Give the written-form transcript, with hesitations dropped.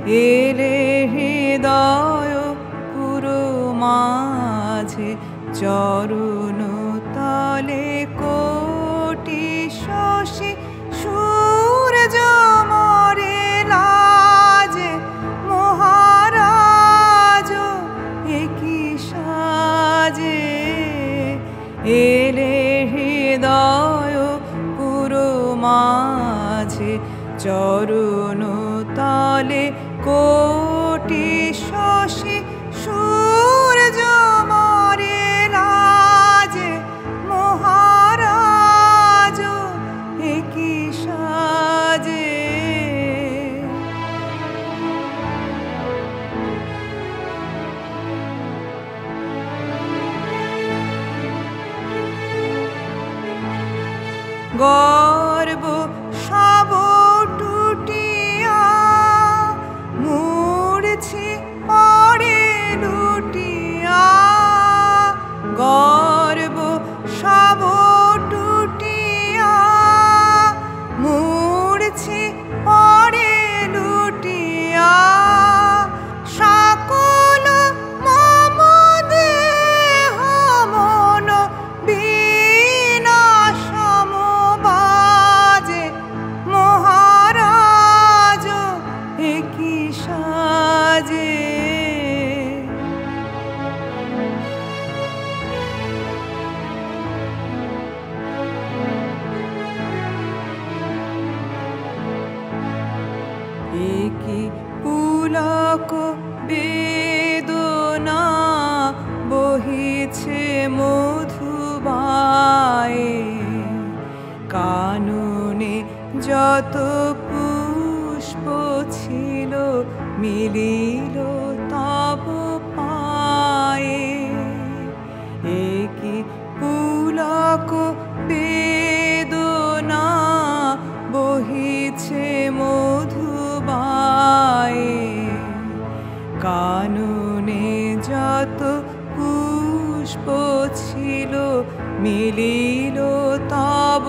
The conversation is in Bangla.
এলে হৃদয় পুরো মাঝে চরণ তলে কোটি শশী সূর্য মরে লাজে মহারাজ একই সাজে এলে হৃদয় পুরো মাঝে চরণ তলে কোটি শশী সূর্য মরে লাজে মহারাজ একই সাজে গর্ব সব টুটিয়া মুড়ছি পরে লুটিয়া গর্ব সব টুটিয়া মুড়ছি পরে লুটিয়া সকল মম দেহ মন বিনাশম বাজে মহারাজ একই সাজে একই পুলক বেদনা বহিছে মধুবায়ে কাননে যত পুষ্প ছিল মিলিল তব পায়ে একই পুলক বেদনা বহিছে মধুবায়ে কাননে যত পুষ্প ছিল মিলিল তব